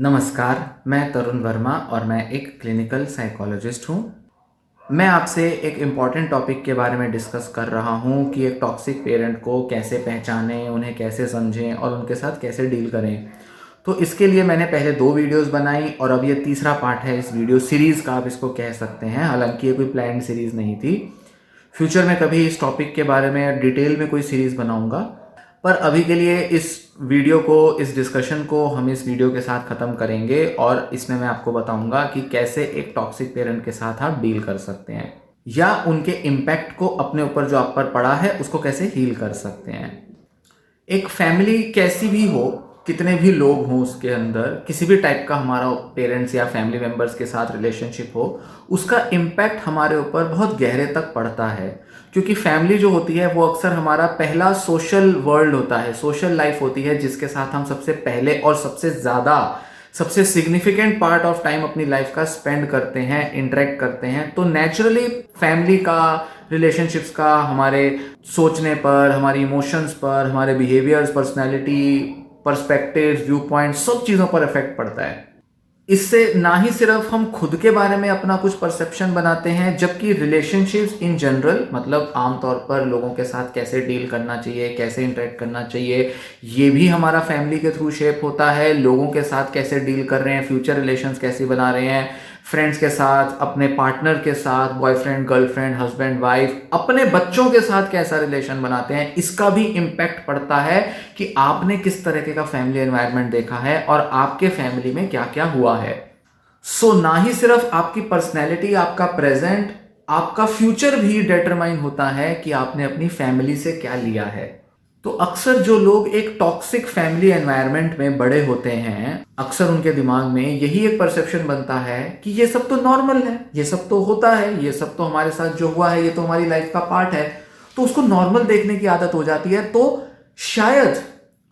नमस्कार, मैं तरुण वर्मा और मैं एक क्लिनिकल साइकोलॉजिस्ट हूँ। मैं आपसे एक इम्पॉर्टेंट टॉपिक के बारे में डिस्कस कर रहा हूँ कि एक टॉक्सिक पेरेंट को कैसे पहचानें, उन्हें कैसे समझें और उनके साथ कैसे डील करें। तो इसके लिए मैंने पहले 2 वीडियोस बनाई और अब ये तीसरा पार्ट है इस वीडियो सीरीज़ का, आप इसको कह सकते हैं। हालांकि ये कोई प्लान्ड सीरीज़ नहीं थी। फ्यूचर में कभी इस टॉपिक के बारे में डिटेल में कोई सीरीज़ बनाऊंगा, पर अभी के लिए इस वीडियो को, इस डिस्कशन को हम इस वीडियो के साथ ख़त्म करेंगे और इसमें मैं आपको बताऊंगा कि कैसे एक टॉक्सिक पेरेंट के साथ आप डील कर सकते हैं या उनके इम्पैक्ट को अपने ऊपर जो आप पर पड़ा है उसको कैसे हील कर सकते हैं। एक फैमिली कैसी भी हो, कितने भी लोग हों उसके अंदर, किसी भी टाइप का हमारा पेरेंट्स या फैमिली मेम्बर्स के साथ रिलेशनशिप हो, उसका इम्पैक्ट हमारे ऊपर बहुत गहरे तक पड़ता है। क्योंकि फैमिली जो होती है वो अक्सर हमारा पहला सोशल वर्ल्ड होता है, सोशल लाइफ होती है, जिसके साथ हम सबसे पहले और सबसे ज़्यादा, सबसे सिग्निफिकेंट पार्ट ऑफ टाइम अपनी लाइफ का स्पेंड करते हैं, इंटरेक्ट करते हैं। तो नेचुरली फैमिली का, रिलेशनशिप्स का हमारे सोचने पर, हमारी इमोशंस पर, हमारे behaviours, personality, perspective, view point, सब चीज़ों पर इफेक्ट पड़ता है। इससे ना ही सिर्फ हम खुद के बारे में अपना कुछ परसेप्शन बनाते हैं, जबकि रिलेशनशिप्स इन जनरल, मतलब आमतौर पर लोगों के साथ कैसे डील करना चाहिए, कैसे इंटरेक्ट करना चाहिए, ये भी हमारा फैमिली के थ्रू शेप होता है। लोगों के साथ कैसे डील कर रहे हैं, फ्यूचर रिलेशंस कैसे बना रहे हैं, फ्रेंड्स के साथ, अपने पार्टनर के साथ, बॉयफ्रेंड, गर्लफ्रेंड, हस्बैंड, वाइफ, अपने बच्चों के साथ कैसा रिलेशन बनाते हैं, इसका भी इम्पैक्ट पड़ता है कि आपने किस तरीके का फैमिली एनवायरनमेंट देखा है और आपके फैमिली में क्या क्या हुआ है। सो ना ही सिर्फ आपकी पर्सनैलिटी, आपका प्रेजेंट, आपका फ्यूचर भी डिटरमाइन होता है कि आपने अपनी फैमिली से क्या लिया है। तो अक्सर जो लोग एक टॉक्सिक फैमिली एनवायरनमेंट में बड़े होते हैं, अक्सर उनके दिमाग में यही एक परसेप्शन बनता है कि ये सब तो नॉर्मल है, ये सब तो होता है, ये सब तो हमारे साथ जो हुआ है ये तो हमारी लाइफ का पार्ट है। तो उसको नॉर्मल देखने की आदत हो जाती है। तो शायद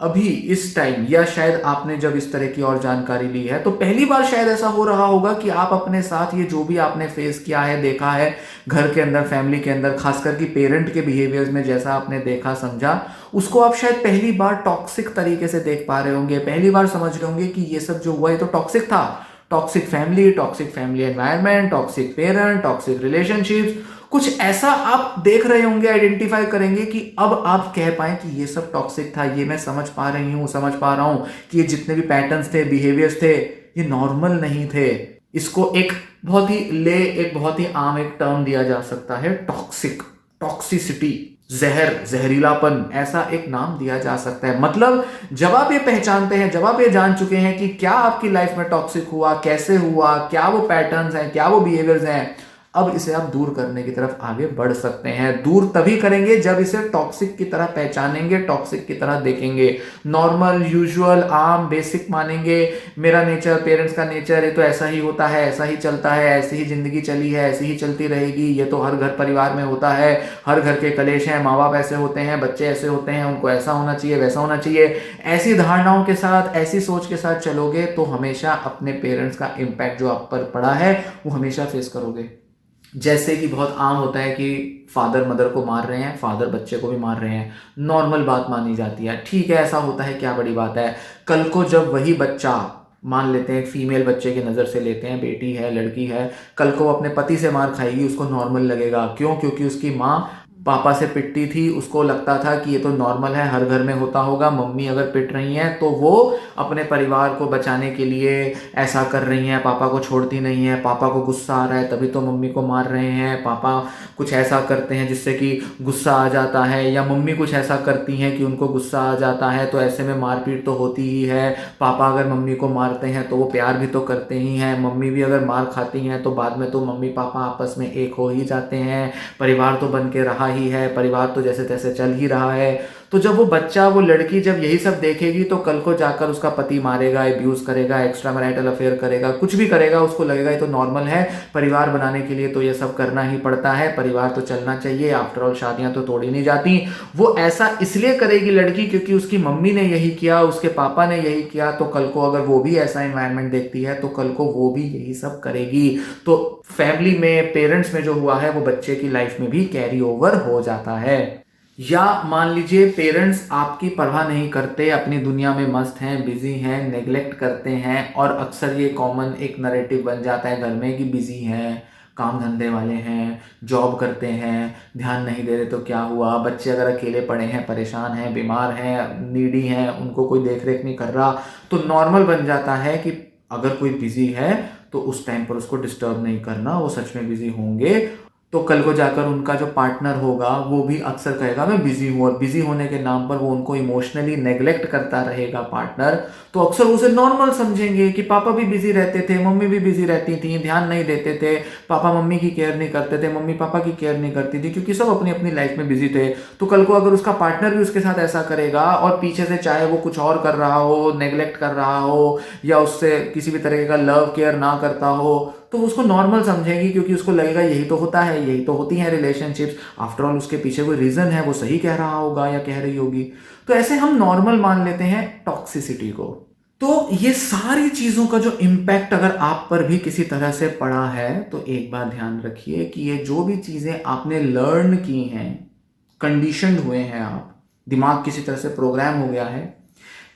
अभी इस टाइम, या शायद आपने जब इस तरह की और जानकारी ली है तो पहली बार शायद ऐसा हो रहा होगा कि आप अपने साथ ये जो भी आपने फेस किया है, देखा है घर के अंदर, फैमिली के अंदर, खासकर कि पेरेंट के बिहेवियर्स में जैसा आपने देखा, समझा, उसको आप शायद पहली बार टॉक्सिक तरीके से देख पा रहे होंगे। पहली बार समझ रहे होंगे कि ये सब जो हुआ है तो टॉक्सिक था। Toxic family environment, toxic parent, toxic relationships, कुछ ऐसा आप देख रहे होंगे, आइडेंटिफाई करेंगे कि अब आप कह पाए कि ये सब टॉक्सिक था, ये मैं समझ पा रही हूँ, समझ पा रहा हूँ कि ये जितने भी पैटर्न्स थे, बिहेवियर्स थे, ये नॉर्मल नहीं थे। इसको एक बहुत ही आम एक टर्म दिया जा सकता है, टॉक्सिक, टॉक्सिसिटी, जहर, जहरीलापन, ऐसा एक नाम दिया जा सकता है। मतलब जब आप ये पहचानते हैं, जब आप ये जान चुके हैं कि क्या आपकी लाइफ में टॉक्सिक हुआ, कैसे हुआ, क्या वो पैटर्न्स हैं, क्या वो बिहेवियर्स हैं, अब इसे आप दूर करने की तरफ आगे बढ़ सकते हैं। दूर तभी करेंगे जब इसे टॉक्सिक की तरह पहचानेंगे, टॉक्सिक की तरह देखेंगे। नॉर्मल, यूजुअल, आम, बेसिक मानेंगे, मेरा नेचर, पेरेंट्स का नेचर, ये तो ऐसा ही होता है, ऐसा ही चलता है, ऐसी ही जिंदगी चली है, ऐसी ही चलती रहेगी, ये तो हर घर परिवार में होता है, हर घर के कलेश हैं, माँ बाप ऐसे होते हैं, बच्चे ऐसे होते हैं, उनको ऐसा होना चाहिए, वैसा होना चाहिए। ऐसी धारणाओं के साथ, ऐसी सोच के साथ चलोगे तो हमेशा अपने पेरेंट्स का इम्पैक्ट जो आप पर पड़ा है वो हमेशा फेस करोगे। जैसे कि बहुत आम होता है कि फादर मदर को मार रहे हैं, फादर बच्चे को भी मार रहे हैं, नॉर्मल बात मानी जाती है, ठीक है, ऐसा होता है, क्या बड़ी बात है। कल को जब वही बच्चा, मान लेते हैं फीमेल बच्चे की नज़र से लेते हैं, बेटी है, लड़की है, कल को वो अपने पति से मार खाएगी, उसको नॉर्मल लगेगा। क्यों? क्योंकि उसकी माँ पापा से पिटती थी, उसको लगता था कि ये तो नॉर्मल है, हर घर में होता होगा। मम्मी अगर पिट रही हैं तो वो अपने परिवार को बचाने के लिए ऐसा कर रही हैं, पापा को छोड़ती नहीं है, पापा को गुस्सा आ रहा है तभी तो मम्मी को मार रहे हैं, पापा कुछ ऐसा करते हैं जिससे कि गुस्सा आ जाता है, या मम्मी कुछ ऐसा करती हैं कि उनको गुस्सा आ जाता है, तो ऐसे में मारपीट तो होती ही है। पापा अगर मम्मी को मारते हैं तो वो प्यार भी तो करते ही हैं, मम्मी भी अगर मार खाती हैं तो बाद में तो मम्मी पापा आपस में एक हो ही जाते हैं, परिवार तो बन के रहा ही है, परिवार तो जैसे तैसे चल ही रहा है। तो जब वो बच्चा, वो लड़की जब यही सब देखेगी तो कल को जाकर उसका पति मारेगा, अब्यूज करेगा, एक्स्ट्रा मैरिटल अफेयर करेगा, कुछ भी करेगा, उसको लगेगा ये तो नॉर्मल है, परिवार बनाने के लिए तो ये सब करना ही पड़ता है, परिवार तो चलना चाहिए, आफ्टर ऑल शादियां तो तोड़ी नहीं जाती। वो ऐसा इसलिए करेगी लड़की क्योंकि उसकी मम्मी ने यही किया, उसके पापा ने यही किया, तो कल को अगर वो भी ऐसा एनवायरनमेंट देखती है तो कल को वो भी यही सब करेगी। तो फैमिली में, पेरेंट्स में जो हुआ है वो बच्चे की लाइफ में भी कैरी ओवर हो जाता है। या मान लीजिए पेरेंट्स आपकी परवाह नहीं करते, अपनी दुनिया में मस्त हैं, बिजी हैं, नेग्लेक्ट करते हैं, और अक्सर ये कॉमन एक नैरेटिव बन जाता है घर में कि बिजी हैं, काम धंधे वाले हैं, जॉब करते हैं, ध्यान नहीं दे रहे तो क्या हुआ, बच्चे अगर अकेले पड़े हैं, परेशान हैं, बीमार हैं, नीडी हैं, उनको कोई देख रेख नहीं कर रहा, तो नॉर्मल बन जाता है कि अगर कोई बिजी है तो उस टाइम पर उसको डिस्टर्ब नहीं करना, वो सच में बिजी होंगे। तो कल को जाकर उनका जो पार्टनर होगा वो भी अक्सर कहेगा मैं बिजी हूँ, और बिजी होने के नाम पर वो उनको इमोशनली नेग्लेक्ट करता रहेगा पार्टनर, तो अक्सर उसे नॉर्मल समझेंगे कि पापा भी बिजी रहते थे, मम्मी भी बिजी रहती थी, ध्यान नहीं देते थे, पापा मम्मी की केयर नहीं करते थे, मम्मी पापा की केयर नहीं करती थी, क्योंकि सब अपनी अपनी लाइफ में बिजी थे। तो कल को अगर उसका पार्टनर भी उसके साथ ऐसा करेगा और पीछे से चाहे वो कुछ और कर रहा हो, नेग्लेक्ट कर रहा हो, या उससे किसी भी तरीके का लव केयर ना करता हो, तो उसको नॉर्मल समझेगी, क्योंकि उसको लगेगा यही तो होता है, यही तो होती हैं रिलेशनशिप्स, आफ्टर ऑल उसके पीछे कोई रीजन है, वो सही कह रहा होगा या कह रही होगी। तो ऐसे हम नॉर्मल मान लेते हैं टॉक्सिसिटी को। तो ये सारी चीजों का जो इम्पैक्ट अगर आप पर भी किसी तरह से पड़ा है, तो एक बात ध्यान रखिए कि ये जो भी चीजें आपने लर्न की हैं, कंडीशनड हुए हैं आप, दिमाग किसी तरह से प्रोग्राम हो गया है,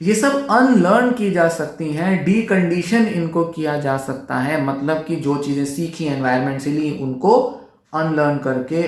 ये सब अनलर्न की जा सकती हैं, डीकंडीशन इनको किया जा सकता है। मतलब कि जो चीजें सीखी एनवायरनमेंट से ली, उनको अनलर्न करके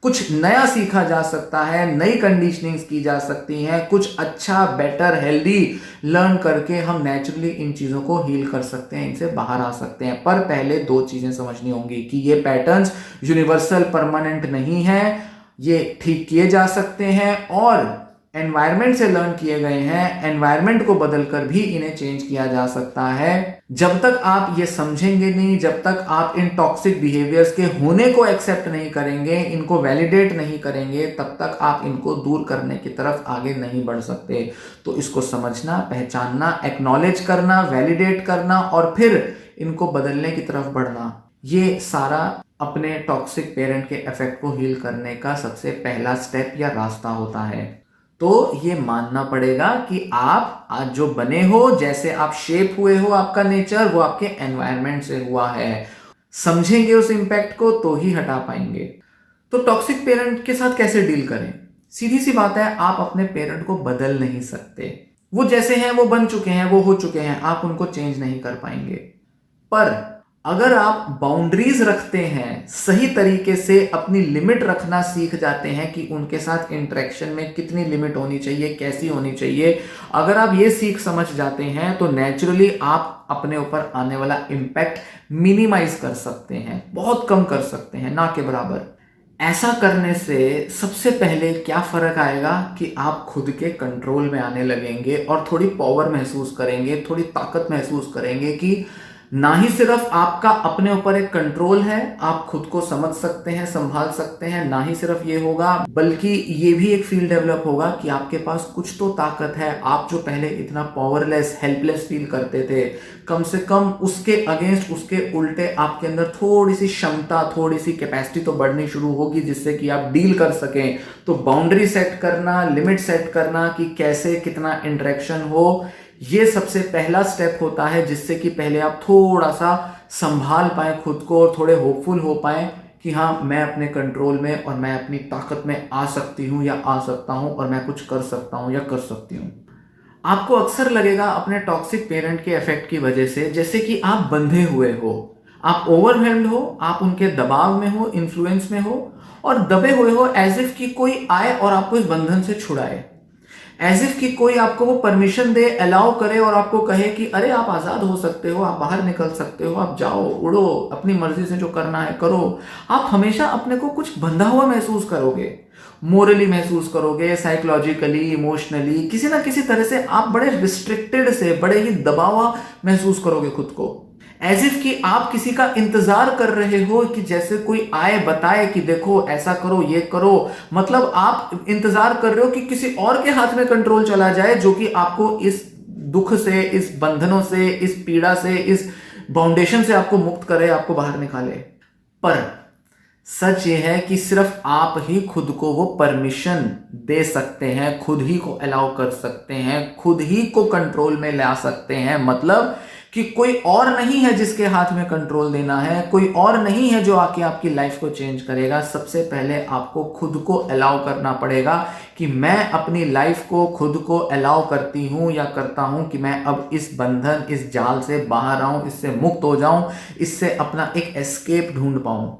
कुछ नया सीखा जा सकता है, नई कंडीशनिंग्स की जा सकती हैं, कुछ अच्छा, बेटर, हेल्दी लर्न करके हम नेचुरली इन चीजों को हील कर सकते हैं, इनसे बाहर आ सकते हैं। पर पहले दो चीजें समझनी होंगी कि ये पैटर्न्स यूनिवर्सल परमानेंट नहीं है, ये ठीक किए जा सकते हैं, और एनवायरनमेंट से लर्न किए गए हैं, एनवायरनमेंट को बदलकर भी इन्हें चेंज किया जा सकता है। जब तक आप ये समझेंगे नहीं, जब तक आप इन टॉक्सिक बिहेवियर्स के होने को एक्सेप्ट नहीं करेंगे, इनको वैलिडेट नहीं करेंगे, तब तक आप इनको दूर करने की तरफ आगे नहीं बढ़ सकते। तो इसको समझना, पहचानना, एक्नॉलेज करना, वैलिडेट करना, और फिर इनको बदलने की तरफ बढ़ना, ये सारा अपने टॉक्सिक पेरेंट के इफेक्ट को हील करने का सबसे पहला स्टेप या रास्ता होता है। तो ये मानना पड़ेगा कि आप आज जो बने हो, जैसे आप शेप हुए हो, आपका नेचर वो आपके एनवायरनमेंट से हुआ है। समझेंगे उस इंपैक्ट को तो ही हटा पाएंगे। तो टॉक्सिक पेरेंट के साथ कैसे डील करें? सीधी सी बात है, आप अपने पेरेंट को बदल नहीं सकते। वो जैसे हैं वो बन चुके हैं, वो हो चुके हैं, आप उनको चेंज नहीं कर पाएंगे। पर अगर आप बाउंड्रीज रखते हैं, सही तरीके से अपनी लिमिट रखना सीख जाते हैं कि उनके साथ इंटरेक्शन में कितनी लिमिट होनी चाहिए, कैसी होनी चाहिए, अगर आप ये सीख समझ जाते हैं, तो नेचुरली आप अपने ऊपर आने वाला इम्पैक्ट मिनिमाइज कर सकते हैं, बहुत कम कर सकते हैं, ना के बराबर। ऐसा करने से सबसे पहले क्या फर्क आएगा कि आप खुद के कंट्रोल में आने लगेंगे और थोड़ी पावर महसूस करेंगे, थोड़ी ताकत महसूस करेंगे कि ना ही सिर्फ आपका अपने ऊपर एक कंट्रोल है, आप खुद को समझ सकते हैं, संभाल सकते हैं, ना ही सिर्फ ये होगा, बल्कि ये भी एक फील डेवलप होगा कि आपके पास कुछ तो ताकत है। आप जो पहले इतना पावरलेस, हेल्पलेस फील करते थे, कम से कम उसके अगेंस्ट, उसके उल्टे आपके अंदर थोड़ी सी क्षमता, थोड़ी सी कैपेसिटी तो बढ़नी शुरू होगी, जिससे कि आप डील कर सकें। तो बाउंड्री सेट करना, लिमिट सेट करना कि कैसे कितना इंटरेक्शन हो, ये सबसे पहला स्टेप होता है, जिससे कि पहले आप थोड़ा सा संभाल पाए खुद को और थोड़े होपफुल हो पाए कि हाँ, मैं अपने कंट्रोल में और मैं अपनी ताकत में आ सकती हूँ या आ सकता हूँ, और मैं कुछ कर सकता हूँ या कर सकती हूँ। आपको अक्सर लगेगा अपने टॉक्सिक पेरेंट के इफेक्ट की वजह से जैसे कि आप बंधे हुए हो, आप ओवरवेल्म्ड हो, आप उनके दबाव में हो, इन्फ्लुएंस में हो, और दबे हुए हो, एज इफ कि कोई आए और आपको इस बंधन से छुड़ाए, एज इफ कि कोई आपको वो परमिशन दे, अलाउ करे और आपको कहे कि अरे आप आजाद हो सकते हो, आप बाहर निकल सकते हो, आप जाओ, उड़ो, अपनी मर्जी से जो करना है करो। आप हमेशा अपने को कुछ बंधा हुआ महसूस करोगे, मोरली महसूस करोगे, साइकोलॉजिकली, इमोशनली, किसी ना किसी तरह से आप बड़े रिस्ट्रिक्टेड से, बड़े ही दबावा महसूस करोगे खुद को, एज इफ कि आप किसी का इंतजार कर रहे हो कि जैसे कोई आए, बताए कि देखो ऐसा करो, ये करो। मतलब आप इंतजार कर रहे हो कि किसी और के हाथ में कंट्रोल चला जाए, जो कि आपको इस दुख से, इस बंधनों से, इस पीड़ा से, इस बाउंडेशन से आपको मुक्त करे, आपको बाहर निकाले। पर सच ये है कि सिर्फ आप ही खुद को वो परमिशन दे सकते हैं, खुद ही को अलाउ कर सकते हैं, खुद ही को कंट्रोल में ला सकते हैं। मतलब कि कोई और नहीं है जिसके हाथ में कंट्रोल देना है, कोई और नहीं है जो आके आपकी लाइफ को चेंज करेगा। सबसे पहले आपको खुद को अलाउ करना पड़ेगा कि मैं अपनी लाइफ को खुद को अलाउ करती हूं या करता हूं कि मैं अब इस बंधन, इस जाल से बाहर आऊं, इससे मुक्त हो जाऊं, इससे अपना एक एस्केप ढूंढ पाऊं।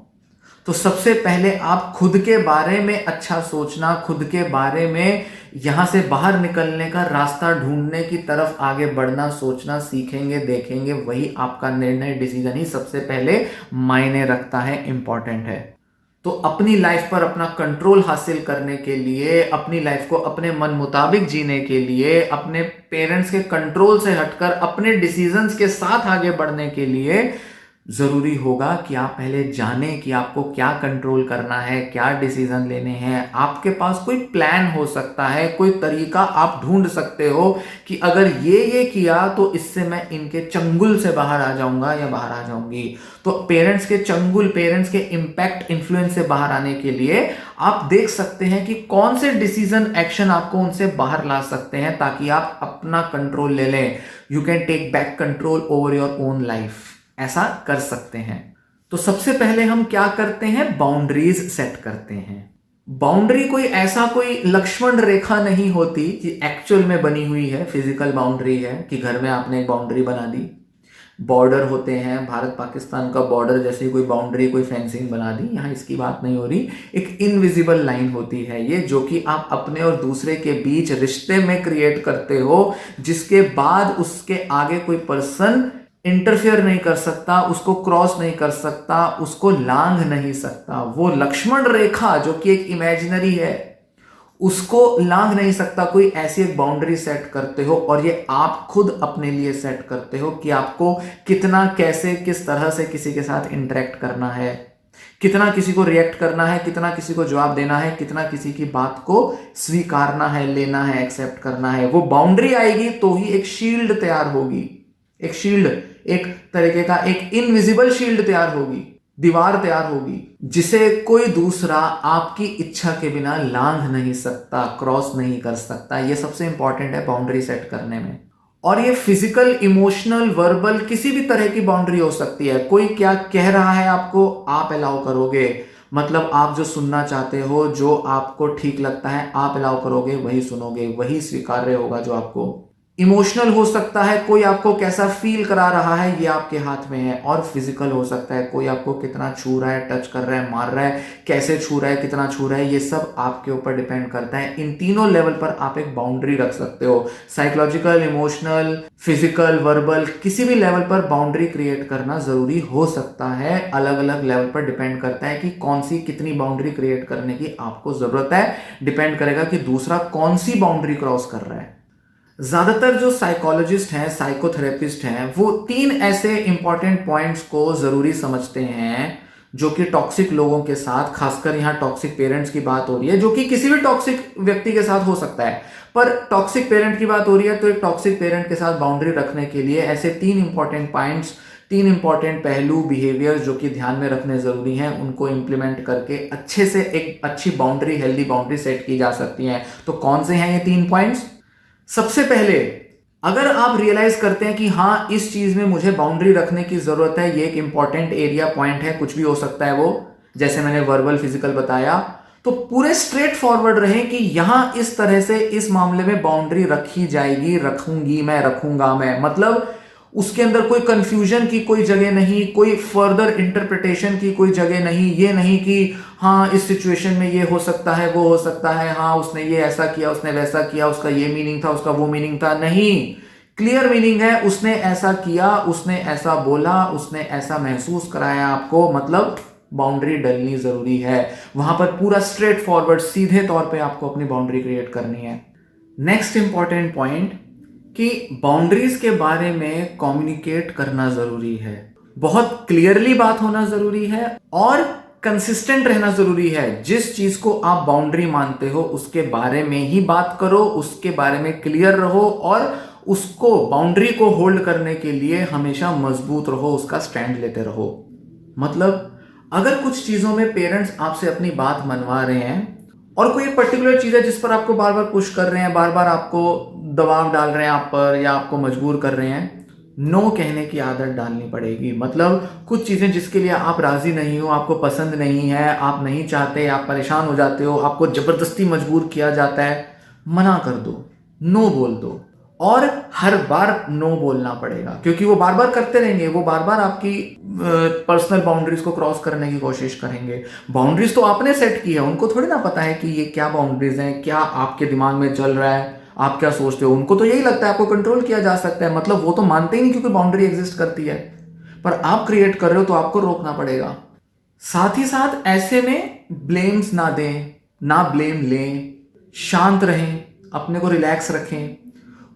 तो सबसे पहले आप खुद के बारे में अच्छा सोचना, खुद के बारे में यहां से बाहर निकलने का रास्ता ढूंढने की तरफ आगे बढ़ना, सोचना सीखेंगे, देखेंगे। वही आपका निर्णय, डिसीजन ही सबसे पहले मायने रखता है, इंपॉर्टेंट है। तो अपनी लाइफ पर अपना कंट्रोल हासिल करने के लिए, अपनी लाइफ को अपने मन मुताबिक जीने के लिए, अपने पेरेंट्स के कंट्रोल से हटकर अपने डिसीजंस के साथ आगे बढ़ने के लिए जरूरी होगा कि आप पहले जानें कि आपको क्या कंट्रोल करना है, क्या डिसीजन लेने हैं। आपके पास कोई प्लान हो सकता है, कोई तरीका आप ढूंढ सकते हो कि अगर ये किया तो इससे मैं इनके चंगुल से बाहर आ जाऊंगा या बाहर आ जाऊंगी। तो पेरेंट्स के चंगुल, पेरेंट्स के इंपैक्ट, इन्फ्लुएंस से बाहर आने के लिए आप देख सकते हैं कि कौन से डिसीजन, एक्शन आपको उनसे बाहर ला सकते हैं ताकि आप अपना कंट्रोल ले लें। You can take back control over your own life, ऐसा कर सकते हैं। तो सबसे पहले हम क्या करते हैं, बाउंड्रीज सेट करते हैं। बाउंड्री कोई ऐसा कोई लक्ष्मण रेखा नहीं होती कि एक्चुअल में बनी हुई है, फिजिकल बाउंड्री है कि घर में आपने एक बाउंड्री बना दी। बॉर्डर होते हैं, भारत पाकिस्तान का बॉर्डर जैसे कोई बाउंड्री, कोई फेंसिंग बना दी, यहां इसकी बात नहीं हो रही। एक इनविजिबल लाइन होती है ये, जो कि आप अपने और दूसरे के बीच रिश्ते में क्रिएट करते हो, जिसके बाद उसके आगे कोई पर्सन इंटरफेयर नहीं कर सकता, उसको क्रॉस नहीं कर सकता, उसको लांघ नहीं सकता। वो लक्ष्मण रेखा जो कि एक इमेजिनरी है, उसको लांघ नहीं सकता कोई। ऐसी एक बाउंड्री सेट करते हो और ये आप खुद अपने लिए सेट करते हो कि आपको कितना, कैसे, किस तरह से किसी के साथ इंटरेक्ट करना है, कितना किसी को रिएक्ट करना है, कितना किसी को जवाब देना है, कितना किसी की बात को स्वीकारना है, लेना है, एक्सेप्ट करना है। वो बाउंड्री आएगी तो ही एक शील्ड तैयार होगी, एक शील्ड, एक तरीके का एक इनविजिबल शील्ड तैयार होगी, दीवार तैयार होगी, जिसे कोई दूसरा आपकी इच्छा के बिना लांघ नहीं सकता, क्रॉस नहीं कर सकता। ये सबसे इंपॉर्टेंट है बाउंड्री सेट करने में। और ये फिजिकल, इमोशनल, वर्बल, किसी भी तरह की बाउंड्री हो सकती है। कोई क्या कह रहा है आपको, आप अलाउ करोगे, मतलब आप जो सुनना चाहते हो, जो आपको ठीक लगता है, आप अलाउ करोगे, वही सुनोगे, वही स्वीकार्य होगा जो आपको। इमोशनल हो सकता है, कोई आपको कैसा फील करा रहा है ये आपके हाथ में है। और फिजिकल हो सकता है, कोई आपको कितना छू रहा है, टच कर रहा है, मार रहा है, कैसे छू रहा है, कितना छू रहा है, ये सब आपके ऊपर डिपेंड करता है। इन तीनों लेवल पर आप एक बाउंड्री रख सकते हो, साइकोलॉजिकल, इमोशनल, फिजिकल, वर्बल, किसी भी लेवल पर बाउंड्री क्रिएट करना जरूरी हो सकता है। अलग अलग लेवल पर डिपेंड करता है कि कौन सी, कितनी बाउंड्री क्रिएट करने की आपको जरूरत है। डिपेंड करेगा कि दूसरा कौन सी बाउंड्री क्रॉस कर रहा है। ज्यादातर जो साइकोलॉजिस्ट हैं, साइकोथेरेपिस्ट हैं, वो तीन ऐसे इंपॉर्टेंट पॉइंट्स को जरूरी समझते हैं जो कि टॉक्सिक लोगों के साथ, खासकर यहां टॉक्सिक पेरेंट्स की बात हो रही है, जो कि किसी भी टॉक्सिक व्यक्ति के साथ हो सकता है, पर टॉक्सिक पेरेंट की बात हो रही है तो एक टॉक्सिक पेरेंट के साथ बाउंड्री रखने के लिए ऐसे तीन इंपॉर्टेंट पॉइंट्स, तीन इंपॉर्टेंट पहलू, बिहेवियर जो कि ध्यान में रखने जरूरी हैं, उनको इंप्लीमेंट करके अच्छे से एक अच्छी बाउंड्री, हेल्दी बाउंड्री सेट की जा सकती है। तो कौन से हैं ये तीन पॉइंट्स? सबसे पहले, अगर आप रियलाइज करते हैं कि हाँ, इस चीज में मुझे बाउंड्री रखने की जरूरत है, ये एक इंपॉर्टेंट एरिया पॉइंट है, कुछ भी हो सकता है वो, जैसे मैंने वर्बल, फिजिकल बताया, तो पूरे स्ट्रेट फॉरवर्ड रहें कि यहां इस तरह से इस मामले में बाउंड्री रखी जाएगी, रखूंगी मैं, रखूंगा मैं। मतलब उसके अंदर कोई कंफ्यूजन की कोई जगह नहीं, कोई फर्दर इंटरप्रिटेशन की कोई जगह नहीं। ये नहीं कि हाँ, इस सिचुएशन में ये हो सकता है, वो हो सकता है, हाँ उसने ये ऐसा किया, उसने वैसा किया, उसका ये मीनिंग था, उसका वो मीनिंग था। नहीं, क्लियर मीनिंग है, उसने ऐसा किया, उसने ऐसा बोला, उसने ऐसा महसूस कराया आपको, मतलब बाउंड्री डलनी जरूरी है। वहां पर पूरा स्ट्रेट फॉरवर्ड, सीधे तौर पे आपको अपनी बाउंड्री क्रिएट करनी है। नेक्स्ट इंपॉर्टेंट पॉइंट कि बाउंड्रीज के बारे में कम्युनिकेट करना जरूरी है, बहुत क्लियरली बात होना जरूरी है और कंसिस्टेंट रहना जरूरी है। जिस चीज को आप बाउंड्री मानते हो उसके बारे में ही बात करो, उसके बारे में क्लियर रहो और उसको, बाउंड्री को होल्ड करने के लिए हमेशा मजबूत रहो, उसका स्टैंड लेते रहो। मतलब अगर कुछ चीजों में पेरेंट्स आपसे अपनी बात मनवा रहे हैं और कोई पर्टिकुलर चीज है जिस पर आपको बार बार पुश कर रहे हैं, बार बार आपको दबाव डाल रहे हैं आप पर, या आपको मजबूर कर रहे हैं, नो कहने की आदत डालनी पड़ेगी। मतलब कुछ चीज़ें जिसके लिए आप राज़ी नहीं हो, आपको पसंद नहीं है, आप नहीं चाहते, आप परेशान हो जाते हो, आपको ज़बरदस्ती मजबूर किया जाता है, मना कर दो, नो बोल दो। और हर बार नो बोलना पड़ेगा, क्योंकि वो बार बार करते रहेंगे, वो बार बार आपकी पर्सनल बाउंड्रीज को क्रॉस करने की कोशिश करेंगे। बाउंड्रीज तो आपने सेट की है, उनको थोड़ी ना पता है कि ये क्या बाउंड्रीज हैं, क्या आपके दिमाग में चल रहा है, आप क्या सोचते हो। उनको तो यही लगता है आपको कंट्रोल किया जा सकता है। मतलब वो तो मानते ही नहीं क्योंकि बाउंड्री एग्जिस्ट करती है, पर आप क्रिएट कर रहे हो तो आपको रोकना पड़ेगा। साथ ही साथ ऐसे में ब्लेम्स ना दें, ना ब्लेम लें, शांत रहें, अपने को रिलैक्स रखें।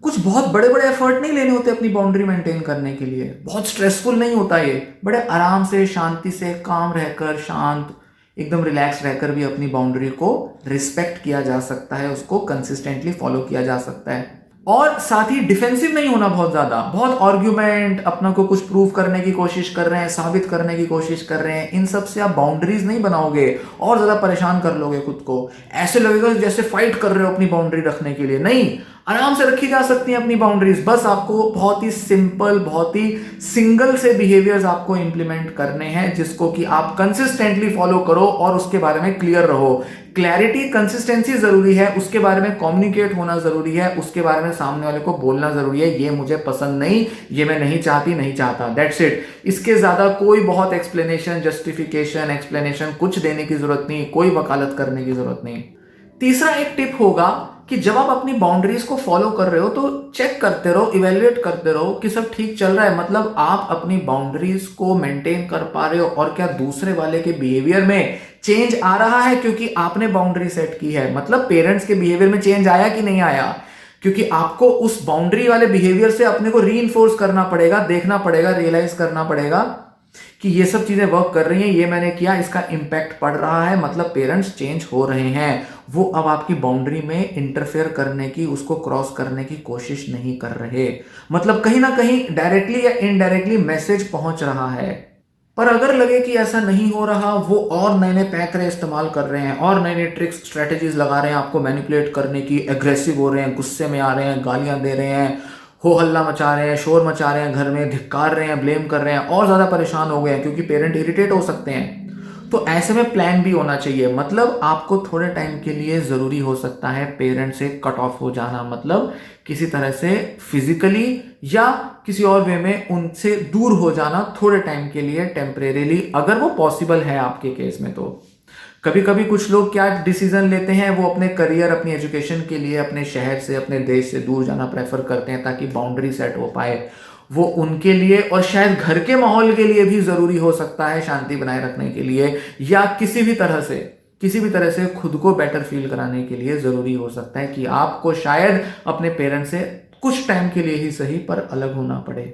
कुछ बहुत बड़े बड़े एफर्ट नहीं लेने होते अपनी बाउंड्री मेंटेन करने के लिए, बहुत स्ट्रेसफुल नहीं होता ये। बड़े आराम से, शांति से, काम रहकर, शांत एकदम रिलैक्स रहकर भी अपनी बाउंड्री को रिस्पेक्ट किया जा सकता है, उसको कंसिस्टेंटली फॉलो किया जा सकता है। और साथ ही डिफेंसिव नहीं होना बहुत ज्यादा, बहुत आर्ग्यूमेंट, अपना को कुछ प्रूव करने की कोशिश कर रहे हैं, साबित करने की कोशिश कर रहे हैं, इन सब से आप बाउंड्रीज नहीं बनाओगे, और ज्यादा परेशान कर लोगे खुद को। ऐसे लगेगा जैसे फाइट कर रहे हो अपनी बाउंड्री रखने के लिए। नहीं, आराम से रखी जा सकती है अपनी बाउंड्रीज। बस आपको बहुत ही सिंपल, बहुत ही सिंगल से बिहेवियर्स आपको इंप्लीमेंट करने हैं, जिसको कि आप कंसिस्टेंटली फॉलो करो और उसके बारे में क्लियर रहो। क्लैरिटी, कंसिस्टेंसी जरूरी है, उसके बारे में कम्युनिकेट होना जरूरी है, उसके बारे में सामने वाले को बोलना जरूरी है, ये मुझे पसंद नहीं, ये मैं नहीं चाहती, नहीं चाहता, दैट्स इट। इसके ज्यादा कोई बहुत एक्सप्लेनेशन, जस्टिफिकेशन, एक्सप्लेनेशन कुछ देने की जरूरत नहीं, कोई वकालत करने की जरूरत नहीं। तीसरा एक टिप होगा कि जब आप अपनी बाउंड्रीज को फॉलो कर रहे हो तो चेक करते रहो, इवेल्युएट करते रहो कि सब ठीक चल रहा है। मतलब आप अपनी बाउंड्रीज को मेंटेन कर पा रहे हो, और क्या दूसरे वाले के बिहेवियर में चेंज आ रहा है क्योंकि आपने बाउंड्री सेट की है। मतलब पेरेंट्स के बिहेवियर में चेंज आया कि नहीं आया, क्योंकि आपको उस बाउंड्री वाले बिहेवियर से अपने को रीइंफोर्स करना पड़ेगा, देखना पड़ेगा, रियलाइज करना पड़ेगा कि ये सब चीजें वर्क कर रही हैं, ये मैंने किया, इसका इंपैक्ट पड़ रहा है। मतलब पेरेंट्स चेंज हो रहे हैं, वो अब आपकी बाउंड्री में इंटरफेयर करने की, उसको क्रॉस करने की कोशिश नहीं कर रहे। मतलब कहीं ना कहीं डायरेक्टली या इनडायरेक्टली मैसेज पहुंच रहा है। पर अगर लगे कि ऐसा नहीं हो रहा, वो और नए नए पैतरे इस्तेमाल कर रहे हैं, और नए नए ट्रिक्स, स्ट्रेटेजीज लगा रहे हैं आपको मैनिपुलेट करने की, एग्रेसिव हो रहे हैं, गुस्से में आ रहे हैं, गालियां दे रहे हैं, हो हल्ला मचा रहे हैं, शोर मचा रहे हैं, घर में धिक्कार रहे हैं, ब्लेम कर रहे हैं, और ज्यादा परेशान हो गए हैं, क्योंकि पेरेंट इरिटेट हो सकते हैं, तो ऐसे में प्लान भी होना चाहिए। मतलब आपको थोड़े टाइम के लिए जरूरी हो सकता है पेरेंट से कट ऑफ हो जाना, मतलब किसी तरह से फिजिकली या किसी और वे में उनसे दूर हो जाना थोड़े टाइम के लिए, टेम्परेरीली, अगर वो पॉसिबल है आपके केस में। तो कभी कभी कुछ लोग क्या डिसीजन लेते हैं, वो अपने करियर, अपनी एजुकेशन के लिए अपने शहर से, अपने देश से दूर जाना प्रेफर करते हैं ताकि बाउंड्री सेट हो पाए। वो उनके लिए और शायद घर के माहौल के लिए भी जरूरी हो सकता है, शांति बनाए रखने के लिए, या किसी भी तरह से खुद को बेटर फील कराने के लिए जरूरी हो सकता है कि आपको शायद अपने पेरेंट्स से कुछ टाइम के लिए ही सही पर अलग होना पड़े।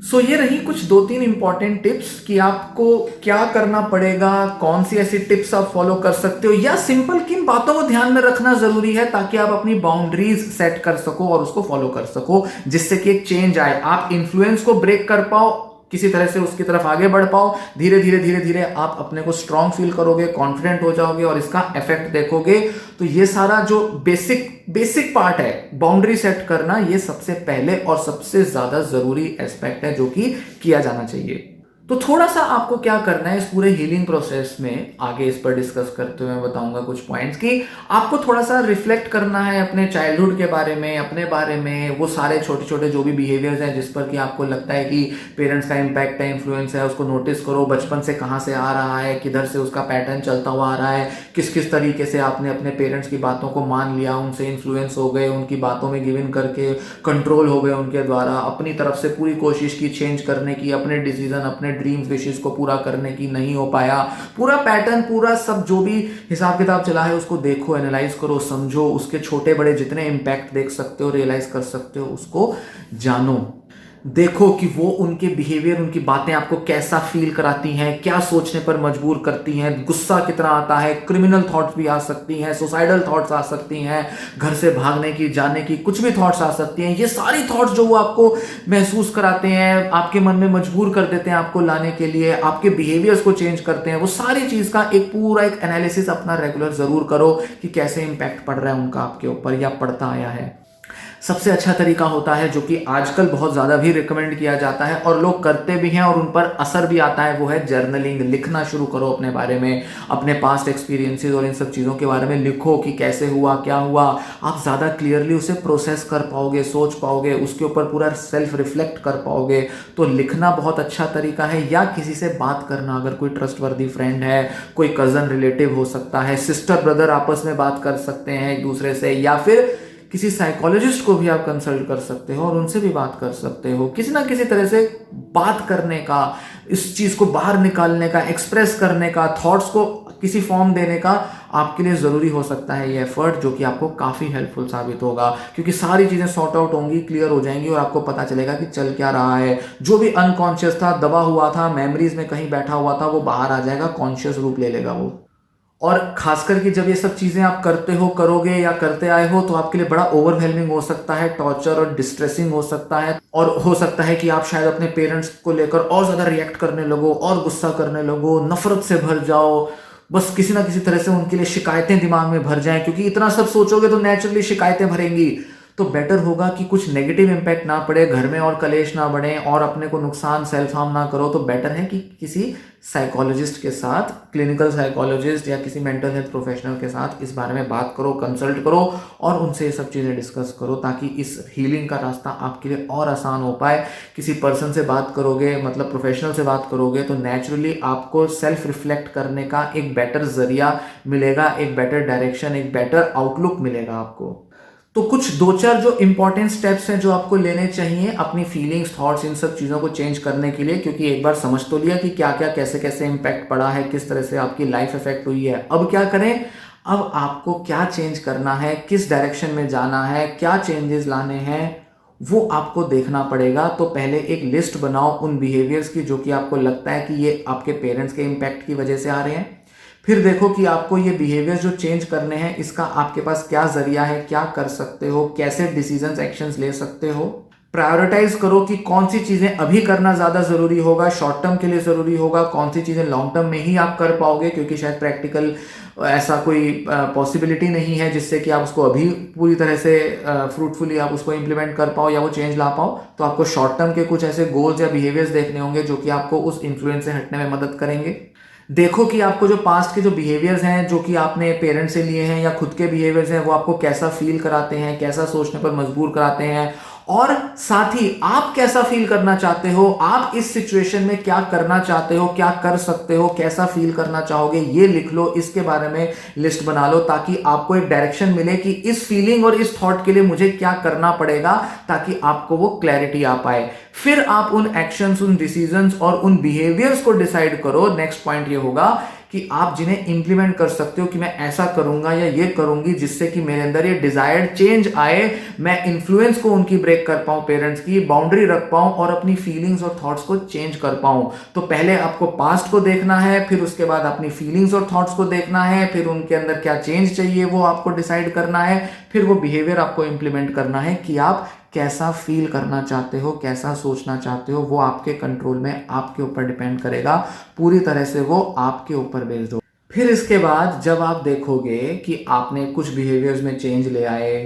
सो ये रही कुछ 2-3 इंपॉर्टेंट टिप्स कि आपको क्या करना पड़ेगा, कौन सी ऐसी टिप्स आप फॉलो कर सकते हो, या सिंपल किन बातों को ध्यान में रखना जरूरी है ताकि आप अपनी बाउंड्रीज सेट कर सको और उसको फॉलो कर सको, जिससे कि एक चेंज आए, आप इन्फ्लुएंस को ब्रेक कर पाओ, किसी तरह से उसकी तरफ आगे बढ़ पाओ। धीरे धीरे आप अपने को स्ट्रांग फील करोगे, कॉन्फिडेंट हो जाओगे, और इसका इफेक्ट देखोगे। तो ये सारा जो बेसिक पार्ट है बाउंड्री सेट करना, ये सबसे पहले और सबसे ज्यादा जरूरी एस्पेक्ट है जो कि किया जाना चाहिए। तो थोड़ा सा आपको क्या करना है इस पूरे हीलिंग प्रोसेस में, आगे इस पर डिस्कस करते हुए मैं बताऊंगा कुछ पॉइंट्स, कि आपको थोड़ा सा रिफ्लेक्ट करना है अपने चाइल्डहुड के बारे में, अपने बारे में, वो सारे छोटे छोटे जो भी बिहेवियर्स हैं जिस पर कि आपको लगता है कि पेरेंट्स का इम्पैक्ट है, इन्फ्लुएंस है, उसको नोटिस करो। बचपन से कहाँ से आ रहा है, किधर से उसका पैटर्न चलता हुआ आ रहा है, किस किस तरीके से आपने अपने पेरेंट्स की बातों को मान लिया, उनसे इन्फ्लुएंस हो गए, उनकी बातों में गिव इन करके कंट्रोल हो गए उनके द्वारा, अपनी तरफ से पूरी कोशिश की चेंज करने की, अपने डिसीजन, अपने ड्रीम्स, विशेष को पूरा करने की, नहीं हो पाया। पूरा पैटर्न, पूरा सब जो भी हिसाब किताब चला है उसको देखो, एनालाइज करो, समझो, उसके छोटे बड़े जितने इम्पैक्ट देख सकते हो, रियलाइज कर सकते हो, उसको जानो। देखो कि वो उनके बिहेवियर, उनकी बातें आपको कैसा फील कराती हैं, क्या सोचने पर मजबूर करती हैं, गुस्सा कितना आता है, क्रिमिनल थॉट्स भी आ सकती हैं, सुसाइडल थॉट्स आ सकती हैं, घर से भागने की, जाने की, कुछ भी थॉट्स आ सकती हैं। ये सारी थॉट्स जो वो आपको महसूस कराते हैं, आपके मन में मजबूर कर देते हैं आपको लाने के लिए, आपके बिहेवियर्स को चेंज करते हैं, वो सारी चीज का एक पूरा एक एनालिसिस अपना रेगुलर जरूर करो कि कैसे इंपैक्ट पड़ रहा है उनका आपके ऊपर या पड़ता आया है। सबसे अच्छा तरीका होता है, जो कि आजकल बहुत ज़्यादा भी रिकमेंड किया जाता है और लोग करते भी हैं और उन पर असर भी आता है, वो है जर्नलिंग। लिखना शुरू करो अपने बारे में, अपने पास्ट एक्सपीरियंसेस और इन सब चीज़ों के बारे में लिखो कि कैसे हुआ, क्या हुआ। आप ज़्यादा क्लियरली उसे प्रोसेस कर पाओगे, सोच पाओगे, उसके ऊपर पूरा सेल्फ रिफ्लेक्ट कर पाओगे। तो लिखना बहुत अच्छा तरीका है, या किसी से बात करना, अगर कोई ट्रस्टवर्दी फ्रेंड है, कोई कज़न रिलेटिव हो सकता है, सिस्टर ब्रदर आपस में बात कर सकते हैं एक दूसरे से, या फिर किसी साइकोलॉजिस्ट को भी आप कंसल्ट कर सकते हो और उनसे भी बात कर सकते हो। किसी ना किसी तरह से बात करने का, इस चीज़ को बाहर निकालने का, एक्सप्रेस करने का, थॉट्स को किसी फॉर्म देने का आपके लिए ज़रूरी हो सकता है ये एफर्ट, जो कि आपको काफ़ी हेल्पफुल साबित होगा, क्योंकि सारी चीज़ें सॉर्ट आउट होंगी, क्लियर हो जाएंगी और आपको पता चलेगा कि चल क्या रहा है। जो भी अनकॉन्शियस था, दबा हुआ था, मेमोरीज में कहीं बैठा हुआ था, वो बाहर आ जाएगा, कॉन्शियस रूप ले लेगा वो। और खासकर कि जब ये सब चीज़ें आप करते हो, करोगे या करते आए हो, तो आपके लिए बड़ा ओवरवेलमिंग हो सकता है, टॉर्चर और डिस्ट्रेसिंग हो सकता है, और हो सकता है कि आप शायद अपने पेरेंट्स को लेकर और ज़्यादा रिएक्ट करने लगो और गुस्सा करने लगो, नफरत से भर जाओ, बस किसी ना किसी तरह से उनके लिए शिकायतें दिमाग में भर जाएं, क्योंकि इतना सब सोचोगे तो नेचुरली शिकायतें भरेंगी। तो बेटर होगा कि कुछ नेगेटिव इम्पैक्ट ना पड़े घर में और कलेश ना बढ़े और अपने को नुकसान, सेल्फ हार्म ना करो। तो बेटर है कि किसी साइकोलॉजिस्ट के साथ, क्लिनिकल साइकोलॉजिस्ट या किसी मेंटल हेल्थ प्रोफेशनल के साथ इस बारे में बात करो, कंसल्ट करो और उनसे ये सब चीज़ें डिस्कस करो, ताकि इस हीलिंग का रास्ता आपके लिए और आसान हो पाए। किसी पर्सन से बात करोगे, मतलब प्रोफेशनल से बात करोगे, तो नेचुरली आपको सेल्फ रिफ्लेक्ट करने का एक बेटर जरिया मिलेगा, एक बेटर डायरेक्शन, एक बेटर आउटलुक मिलेगा आपको। तो कुछ दो चार जो इंपॉर्टेंट स्टेप्स हैं जो आपको लेने चाहिए अपनी फीलिंग्स, थॉट्स, इन सब चीज़ों को चेंज करने के लिए, क्योंकि एक बार समझ तो लिया कि क्या क्या, कैसे कैसे इम्पैक्ट पड़ा है, किस तरह से आपकी लाइफ इफेक्ट हुई है। अब क्या करें? अब आपको क्या चेंज करना है, किस डायरेक्शन में जाना है, क्या चेंजेस लाने हैं, वो आपको देखना पड़ेगा। तो पहले एक लिस्ट बनाओ उन बिहेवियर्स की जो कि आपको लगता है कि ये आपके पेरेंट्स के इम्पैक्ट की वजह से आ रहे हैं। फिर देखो कि आपको ये बिहेवियर जो चेंज करने हैं, इसका आपके पास क्या जरिया है, क्या कर सकते हो, कैसे डिसीजंस, एक्शंस ले सकते हो। प्रायोरिटाइज करो कि कौन सी चीजें अभी करना ज्यादा जरूरी होगा, शॉर्ट टर्म के लिए जरूरी होगा, कौन सी चीजें लॉन्ग टर्म में ही आप कर पाओगे, क्योंकि शायद प्रैक्टिकल ऐसा कोई पॉसिबिलिटी नहीं है जिससे कि आप उसको अभी पूरी तरह से फ्रूटफुली आप उसको इंप्लीमेंट कर पाओ या वो चेंज ला पाओ। तो आपको शॉर्ट टर्म के कुछ ऐसे गोल्स या बिहेवियर्स देखने होंगे जो कि आपको उस इन्फ्लुएंस से हटने में मदद करेंगे। देखो कि आपको जो पास्ट के जो बिहेवियर्स हैं, जो कि आपने पेरेंट्स से लिए हैं या खुद के बिहेवियर्स हैं, वो आपको कैसा फील कराते हैं, कैसा सोचने पर मजबूर कराते हैं, और साथ ही आप कैसा फील करना चाहते हो, आप इस सिचुएशन में क्या करना चाहते हो, क्या कर सकते हो, कैसा फील करना चाहोगे, ये लिख लो, इसके बारे में लिस्ट बना लो, ताकि आपको एक डायरेक्शन मिले कि इस फीलिंग और इस थॉट के लिए मुझे क्या करना पड़ेगा, ताकि आपको वो क्लैरिटी आ पाए। फिर आप उन एक्शंस, उन डिसीजंस और उन बिहेवियर्स को डिसाइड करो। नेक्स्ट पॉइंट ये होगा कि आप जिन्हें इंप्लीमेंट कर सकते हो कि मैं ऐसा करूंगा या ये करूंगी जिससे कि मेरे अंदर ये डिजायर्ड चेंज आए, मैं इन्फ्लुएंस को उनकी ब्रेक कर पाऊं, पेरेंट्स की बाउंड्री रख पाऊं और अपनी फीलिंग्स और थॉट्स को चेंज कर पाऊं। तो पहले आपको पास्ट को देखना है, फिर उसके बाद अपनी फीलिंग्स और थॉट्स को देखना है, फिर उनके अंदर क्या चेंज चाहिए वो आपको डिसाइड करना है, फिर वो बिहेवियर आपको इंप्लीमेंट करना है कि आप कैसा फील करना चाहते हो, कैसा सोचना चाहते हो, वो आपके कंट्रोल में, आपके ऊपर डिपेंड करेगा, पूरी तरह से वो आपके ऊपर बेस्ड हो। फिर इसके बाद जब आप देखोगे कि आपने कुछ बिहेवियर्स में चेंज ले आए,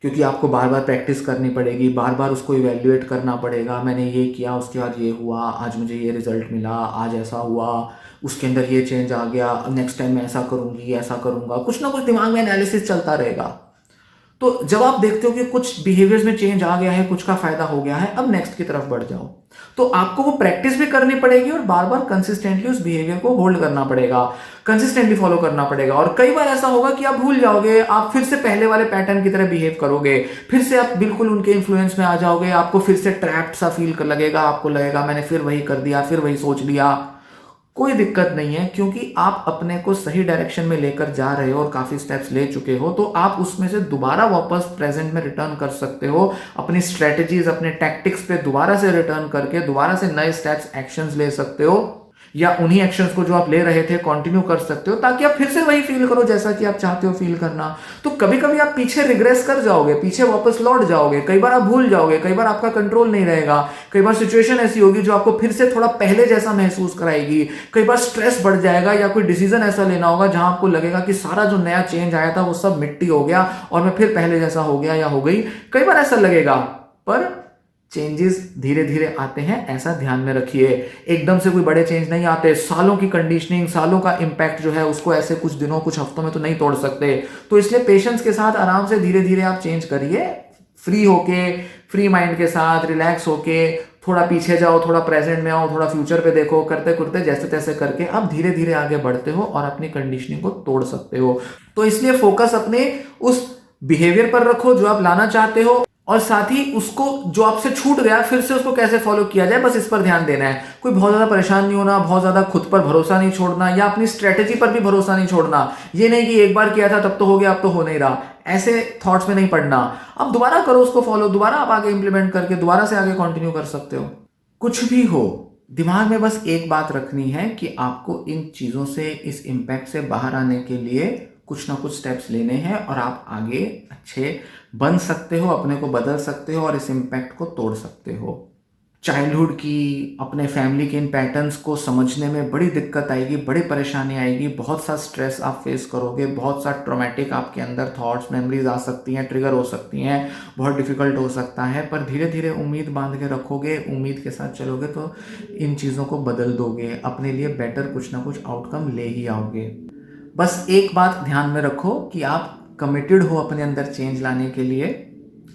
क्योंकि आपको बार बार प्रैक्टिस करनी पड़ेगी, बार बार उसको इवेल्युएट करना पड़ेगा, मैंने ये किया, उसके बाद ये हुआ, आज मुझे ये रिजल्ट मिला, आज ऐसा हुआ, उसके अंदर ये चेंज आ गया, नेक्स्ट टाइम मैं ऐसा करूंगी, ऐसा करूंगा, कुछ ना कुछ दिमाग में एनालिसिस चलता रहेगा। तो जब आप देखते हो कि कुछ बिहेवियर्स में चेंज आ गया है, कुछ का फायदा हो गया है, अब नेक्स्ट की तरफ बढ़ जाओ, तो आपको वो प्रैक्टिस भी करनी पड़ेगी और बार बार कंसिस्टेंटली उस बिहेवियर को होल्ड करना पड़ेगा, कंसिस्टेंटली फॉलो करना पड़ेगा। और कई बार ऐसा होगा कि आप भूल जाओगे, आप फिर से पहले वाले पैटर्न की तरह बिहेव करोगे, फिर से आप बिल्कुल उनके इन्फ्लुएंस में आ जाओगे, आपको फिर से ट्रैप्ड सा फील लगेगा, आपको लगेगा मैंने फिर वही कर दिया, फिर वही सोच लिया। कोई दिक्कत नहीं है, क्योंकि आप अपने को सही डायरेक्शन में लेकर जा रहे हो और काफी स्टेप्स ले चुके हो, तो आप उसमें से दोबारा वापस प्रेजेंट में रिटर्न कर सकते हो, अपनी स्ट्रेटजीज, अपने टैक्टिक्स पे दोबारा से रिटर्न करके दोबारा से नए स्टेप्स, एक्शंस ले सकते हो। या उन्हीं एक्शंस को जो आप ले रहे थे कंटिन्यू कर सकते हो, ताकि आप फिर से वही फील करो जैसा कि आप चाहते हो फील करना। तो कभी कभी आप पीछे रिग्रेस कर जाओगे, पीछे वापस लौट जाओगे, कई बार आप भूल जाओगे, कई बार आपका कंट्रोल नहीं रहेगा, कई बार सिचुएशन ऐसी होगी जो आपको फिर से थोड़ा पहले जैसा महसूस कराएगी, कई बार स्ट्रेस बढ़ जाएगा, या कोई डिसीजन ऐसा लेना होगा जहां आपको लगेगा कि सारा जो नया चेंज आया था वो सब मिट्टी हो गया और मैं फिर पहले जैसा हो गया या हो गई। कई बार ऐसा लगेगा, पर चेंजेस धीरे धीरे आते हैं, ऐसा ध्यान में रखिए। एकदम से कोई बड़े चेंज नहीं आते, सालों की कंडीशनिंग, सालों का इंपैक्ट जो है उसको ऐसे कुछ दिनों कुछ हफ्तों में तो नहीं तोड़ सकते। तो इसलिए पेशेंस के साथ आराम से धीरे धीरे आप चेंज करिए, फ्री होके, फ्री माइंड के साथ, रिलैक्स होके, थोड़ा पीछे जाओ, थोड़ा प्रेजेंट में आओ, थोड़ा फ्यूचर पे देखो, करते करते जैसे तैसे करके आप धीरे धीरे आगे बढ़ते हो और अपनी कंडीशनिंग को तोड़ सकते हो। तो इसलिए फोकस अपने उस बिहेवियर पर रखो जो आप लाना चाहते हो, और साथ ही उसको जो आपसे छूट गया फिर से उसको कैसे फॉलो किया जाए, बस इस पर ध्यान देना है। कोई बहुत ज्यादा परेशान नहीं होना, बहुत ज्यादा खुद पर भरोसा नहीं छोड़ना, या अपनी स्ट्रेटेजी पर भी भरोसा नहीं छोड़ना। ये नहीं कि एक बार किया था तब तो हो गया, अब तो हो नहीं रहा, ऐसे थॉट्स में नहीं पड़ना। अब दोबारा करो उसको फॉलो, दोबारा आप आगे इंप्लीमेंट करके दोबारा से आगे कंटिन्यू कर सकते हो। कुछ भी हो, दिमाग में बस एक बात रखनी है कि आपको इन चीजों से, इस इम्पैक्ट से बाहर आने के लिए कुछ ना कुछ स्टेप्स लेने हैं, और आप आगे अच्छे बन सकते हो, अपने को बदल सकते हो और इस इम्पैक्ट को तोड़ सकते हो। चाइल्डहुड की, अपने फैमिली के इन पैटर्न्स को समझने में बड़ी दिक्कत आएगी, बड़ी परेशानी आएगी, बहुत सा स्ट्रेस आप फेस करोगे, बहुत सा ट्रॉमेटिक आपके अंदर थॉट्स, मेमोरीज आ सकती हैं, ट्रिगर हो सकती हैं, बहुत डिफिकल्ट हो सकता है। पर धीरे धीरे उम्मीद बांध के रखोगे, उम्मीद के साथ चलोगे तो इन चीज़ों को बदल दोगे, अपने लिए बेटर कुछ ना कुछ आउटकम ले ही आओगे। बस एक बात ध्यान में रखो कि आप कमिटेड हो अपने अंदर चेंज लाने के लिए।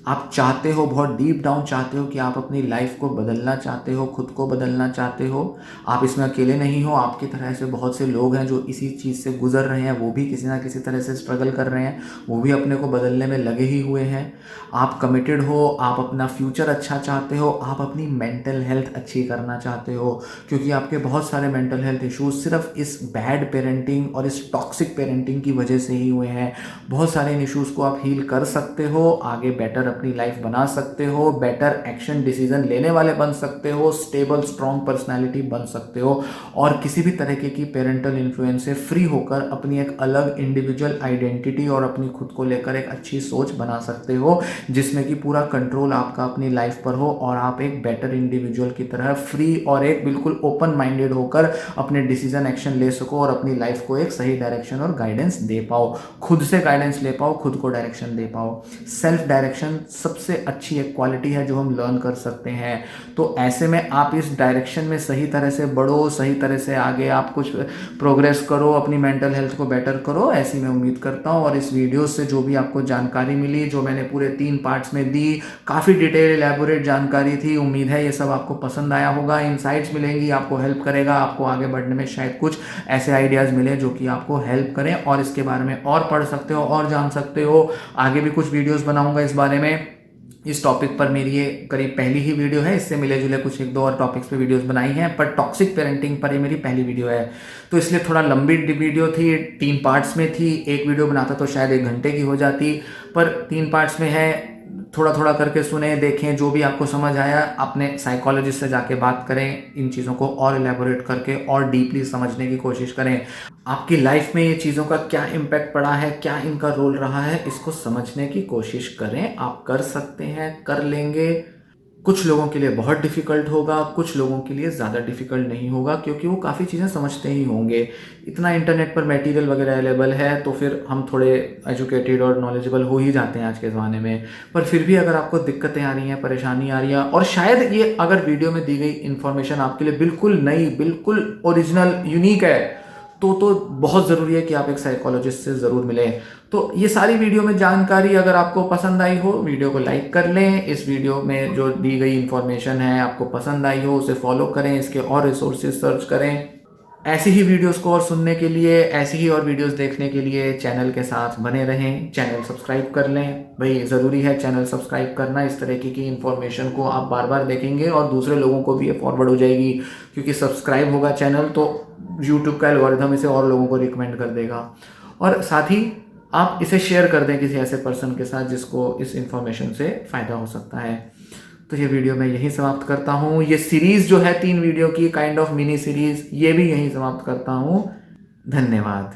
आप चाहते हो, बहुत डीप डाउन चाहते हो कि आप अपनी लाइफ को बदलना चाहते हो, खुद को बदलना चाहते हो। आप इसमें अकेले नहीं हो, आपकी तरह ऐसे बहुत से लोग हैं जो इसी चीज़ से गुजर रहे हैं, वो भी किसी ना किसी तरह से स्ट्रगल कर रहे हैं, वो भी अपने को बदलने में लगे ही हुए हैं। आप कमिटेड हो, आप अपना फ्यूचर अच्छा चाहते हो, आप अपनी मेंटल हेल्थ अच्छी करना चाहते हो, क्योंकि आपके बहुत सारे मेंटल हेल्थ इश्यूज सिर्फ इस बैड पेरेंटिंग और इस टॉक्सिक पेरेंटिंग की वजह से ही हुए हैं। बहुत सारे इन इश्यूज़ को आप हील कर सकते हो, आगे बेटर अपनी लाइफ बना सकते हो, बेटर एक्शन डिसीजन लेने वाले बन सकते हो, स्टेबल स्ट्रॉन्ग पर्सनालिटी बन सकते हो, और किसी भी तरीके की पेरेंटल इन्फ्लुएंस से फ्री होकर अपनी एक अलग इंडिविजुअल आइडेंटिटी और अपनी खुद को लेकर एक अच्छी सोच बना सकते हो, जिसमें कि पूरा कंट्रोल आपका अपनी लाइफ पर हो और आप एक बेटर इंडिविजुअल की तरह फ्री और एक बिल्कुल ओपन माइंडेड होकर अपने डिसीजन एक्शन ले सको और अपनी लाइफ को एक सही डायरेक्शन और गाइडेंस दे पाओ, खुद से गाइडेंस ले पाओ, खुद को डायरेक्शन दे पाओ। सेल्फ डायरेक्शन सबसे अच्छी एक क्वालिटी है जो हम लर्न कर सकते हैं। तो ऐसे में आप इस डायरेक्शन में सही तरह से बढ़ो, सही तरह से आगे आप कुछ प्रोग्रेस करो, अपनी मेंटल हेल्थ को बेटर करो, ऐसी मैं उम्मीद करता हूँ। और इस वीडियो से जो भी आपको जानकारी मिली, जो मैंने पूरे 3 पार्ट्स में दी, काफ़ी डिटेल एलैबोरेट जानकारी थी, उम्मीद है ये सब आपको पसंद आया होगा, इनसाइट्स मिलेंगी, आपको हेल्प करेगा, आपको आगे बढ़ने में शायद कुछ ऐसे आइडियाज़ मिले जो कि आपको हेल्प करें, और इसके बारे में और पढ़ सकते हो और जान सकते हो। आगे भी कुछ वीडियोज़ बनाऊंगा इस बारे में। इस टॉपिक पर मेरी ये करीब पहली ही वीडियो है, इससे मिले जुले कुछ 1-2 और टॉपिक्स पे वीडियोस बनाई हैं, पर टॉक्सिक पेरेंटिंग पर ये मेरी पहली वीडियो है, तो इसलिए थोड़ा लंबी वीडियो थी, 3 पार्ट्स में थी। एक वीडियो बनाता तो शायद 1 घंटे की हो जाती, पर 3 पार्ट्स में है। थोड़ा थोड़ा करके सुने, देखें, जो भी आपको समझ आया अपने साइकोलॉजिस्ट से जाके बात करें, इन चीज़ों को और एलैबोरेट करके और डीपली समझने की कोशिश करें। आपकी लाइफ में ये चीज़ों का क्या इम्पैक्ट पड़ा है, क्या इनका रोल रहा है, इसको समझने की कोशिश करें। आप कर सकते हैं, कर लेंगे। कुछ लोगों के लिए बहुत डिफ़िकल्ट होगा, कुछ लोगों के लिए ज़्यादा डिफ़िकल्ट नहीं होगा, क्योंकि वो काफ़ी चीज़ें समझते ही होंगे। इतना इंटरनेट पर मटेरियल वगैरह अवेलेबल है, तो फिर हम थोड़े एजुकेटेड और नॉलेजेबल हो ही जाते हैं आज के ज़माने में। पर फिर भी अगर आपको दिक्कतें आ रही हैं, परेशानी आ रही है, और शायद ये अगर वीडियो में दी गई इन्फॉर्मेशन आपके लिए बिल्कुल नई, बिल्कुल ओरिजिनल, यूनिक है, तो बहुत ज़रूरी है कि आप एक साइकोलॉजिस्ट से ज़रूर मिलें। तो ये सारी वीडियो में जानकारी अगर आपको पसंद आई हो, वीडियो को लाइक कर लें। इस वीडियो में जो दी गई इन्फॉर्मेशन है आपको पसंद आई हो, उसे फॉलो करें, इसके और रिसोर्सेज सर्च करें। ऐसी ही वीडियोस को और सुनने के लिए, ऐसी ही और वीडियोस देखने के लिए चैनल के साथ बने रहें। चैनल सब्सक्राइब कर लें, भाई ज़रूरी है चैनल सब्सक्राइब करना। इस तरीके की इन्फॉर्मेशन को आप बार बार देखेंगे और दूसरे लोगों को भी ये फॉरवर्ड हो जाएगी, क्योंकि सब्सक्राइब होगा चैनल तो यूट्यूब का एल्गोरिथम इसे और लोगों को रिकमेंड कर देगा। और साथ ही आप इसे शेयर कर दें किसी ऐसे पर्सन के साथ जिसको इस इन्फॉर्मेशन से फ़ायदा हो सकता है। तो ये वीडियो मैं यहीं समाप्त करता हूँ। ये सीरीज़ जो है 3 वीडियो की काइंड ऑफ मिनी सीरीज़, ये भी यहीं समाप्त करता हूँ। धन्यवाद।